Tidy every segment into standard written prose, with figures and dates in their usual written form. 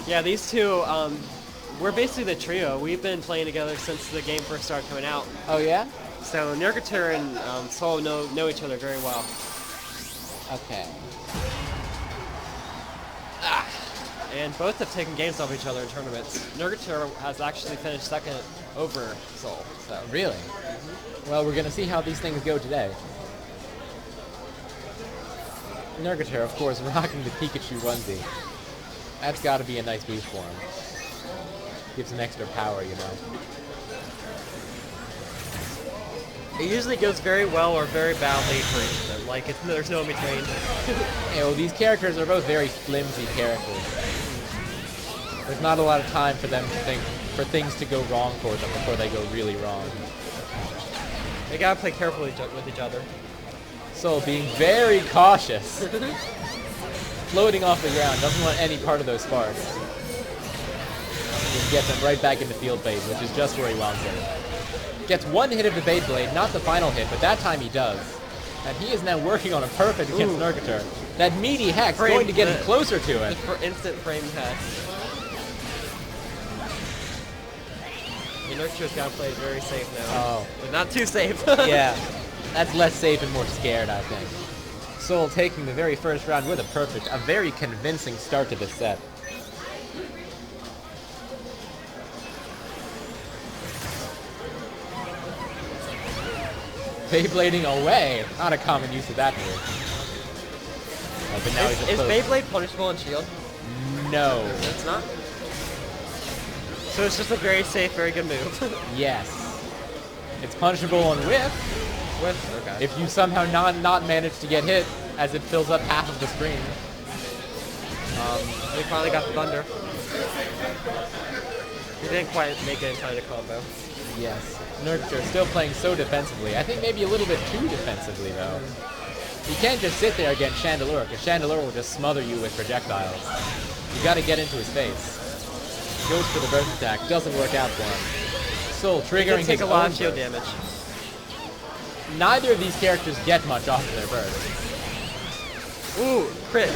Yeah, these two, we're basically the trio. We've been playing together since the game first started coming out. Oh yeah? So Nerketur and Soul know each other very well. Okay. And both have taken games off each other in tournaments. Nerketur has actually finished second over Soul. So. Really? Well, we're going to see how these things go today. Nerketur, of course, rocking the Pikachu onesie. That's got to be a nice boost for him. Gives him extra power, you know. It usually goes very well or very badly for each of them. Like, there's no in between. Yeah, well, these characters are both very flimsy characters. There's not a lot of time for them to think, for things to go wrong for them before they go really wrong. They gotta play carefully with each other. Soul being very cautious. Floating off the ground, doesn't want any part of those sparks. Just gets them right back into field phase, which is just where he wants it. Gets one hit of the Beyblade, not the final hit, but that time he does. And he is now working on a perfect against Nerketur. That meaty hex going to get him closer to it. For instant frame hex. Nerketur's gotta play very safe now. Oh. But not too safe. Yeah. That's less safe and more scared, I think. Soul taking the very first round with a very convincing start to this set. Beyblading away. Not a common use of that move. Oh, but now is Beyblade punishable in Shield? No. It's not? So it's just a very safe, very good move. Yes. It's punishable on Whiff. Okay. If you somehow not manage to get hit, as it fills up half of the screen. We finally got the Thunder. We didn't quite make it in time to combo. Yes. Nerketur still playing so defensively. I think maybe a little bit too defensively, though. You can't just sit there against Chandelure, because Chandelure will just smother you with projectiles. You gotta get into his face. Goes for the burst attack, doesn't work out for him. Soul triggering take his a lot own of shield burst. damage. Neither of these characters get much off of their burst. Ooh, crit.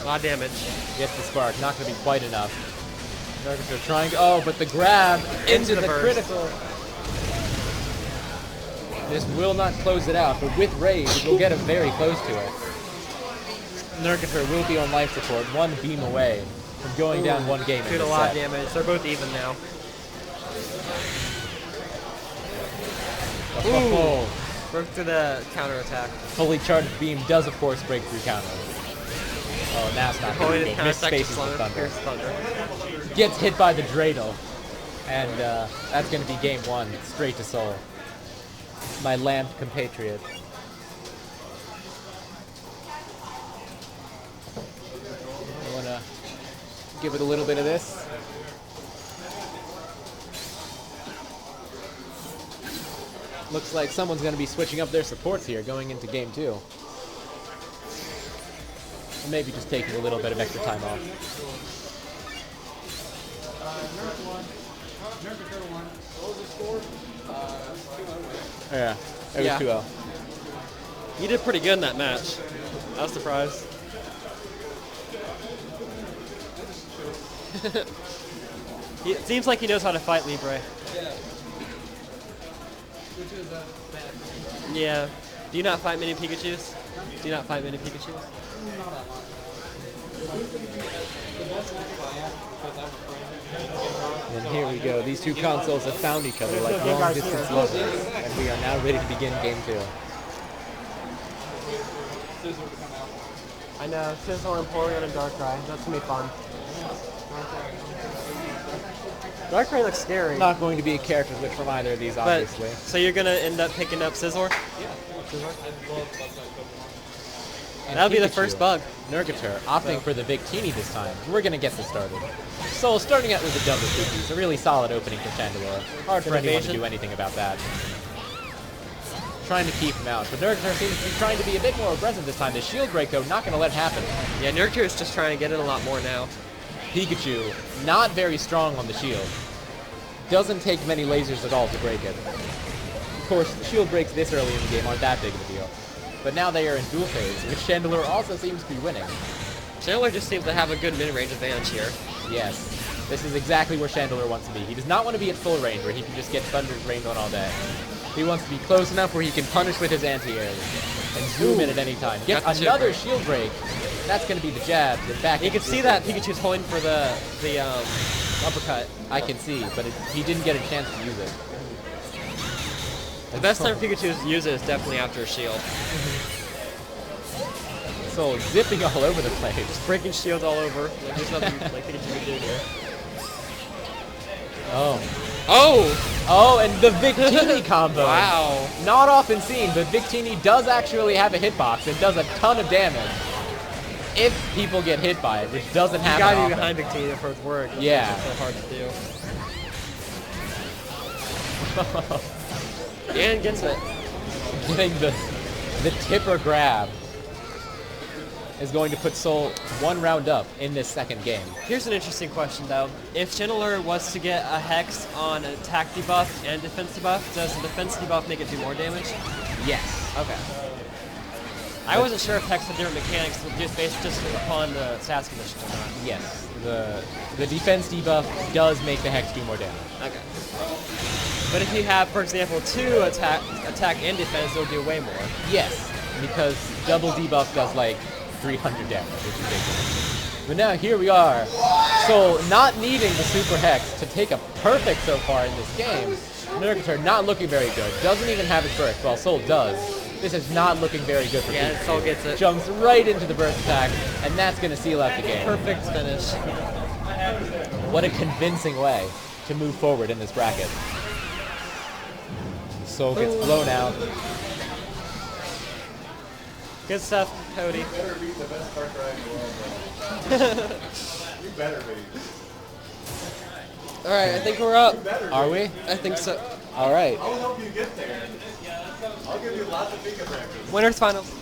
A lot of damage. Gets the spark, not gonna be quite enough. Nerketur trying to, oh, but the grab into the critical. This will not close it out, but with Rage, it will get him very close to it. Nerketur will be on life support, one beam away from going down one game in Did this a lot set. of damage. They're both even now. Oh, Broke through the counter attack. fully charged beam does, of course, break through counter. Oh, now it's not going to go. Missed spaces with Thunder. Gets hit by the Dreidel. And that's going to be game one, straight to Soul. My lamp compatriot. I want to give it a little bit of this. Looks like someone's going to be switching up their supports here going into game two. Or maybe just taking a little bit of extra time off. Yeah, it was 2-0. You did pretty good in that match. I was surprised. It seems like he knows how to fight Libre. Yeah. Do you not fight many Pikachus? Do you not fight many Pikachus? And here we go. These two consoles have found each other like long-distance lovers, and we are now ready to begin game two. I know. Sizzle and Porygon and Darkrai. That's gonna be fun. Darkrai looks scary. Not going to be a character switch from either of these, obviously. So you're gonna end up picking up Scizor? Yeah. That would be the first bug. Nerketur opting for the Victini this time. We're going to get this started. Soul starting out with a double Cookies, a really solid opening for Chandelure. Hard for anyone to do anything about that. Trying to keep him out, but Nerketur seems to be trying to be a bit more aggressive this time. The Shield Break, though, not going to let it happen. Yeah, Nerketur is just trying to get in a lot more now. Pikachu, not very strong on the shield. Doesn't take many lasers at all to break it. Of course, shield breaks this early in the game aren't that big of a deal. But now they are in dual phase, which Chandelure also seems to be winning. Chandelure just seems to have a good mid-range advantage here. Yes. This is exactly where Chandelure wants to be. He does not want to be at full range, where he can just get Thunder's rained on all day. He wants to be close enough where he can punish with his anti-airs and zoom in at any time. Get another shield break. That's going to be the jab. The back. You can see that Pikachu's holding for the uppercut. I can see, but he didn't get a chance to use it. The best time Pikachu uses it is definitely after a shield. So zipping all over the place. Just breaking shields all over. Like, there's nothing like Pikachu can do here. Oh. Oh! Oh, and the Victini combo. Wow. Not often seen, but Victini does actually have a hitbox and does a ton of damage if people get hit by it, which doesn't happen You gotta often. be behind Victini for it to work. Yeah. It's so hard to do. And gets it. Getting the tipper grab is going to put Soul one round up in this second game. Here's an interesting question, though. If Chandelure was to get a Hex on an attack debuff and defense debuff, does the defense debuff make it do more damage? Yes. Okay. I wasn't sure if Hex had different mechanics just based just upon the stats conditions or not. Yes. The defense debuff does make the Hex do more damage. Okay. But if you have, for example, 2 attack and defense, it'll do way more. Yes, because double debuff does like 300 damage, which is ridiculous. But now here we are. Soul not needing the Super Hex to take a perfect so far in this game. Nerketur not looking very good. Doesn't even have his burst, while Soul does. This is not looking very good for Yeah, Pikachu. Soul gets it. Jumps right into the burst attack, and that's going to seal out the game. Perfect finish. What a convincing way to move forward in this bracket. Soul gets blown out. Good stuff, Cody. You better be the best card drive in the world, bro. You better be. All right, I think we're up. Are we? I think so. All right. I'll help you get there. I'll give you lots of Pika practice. Winners finals.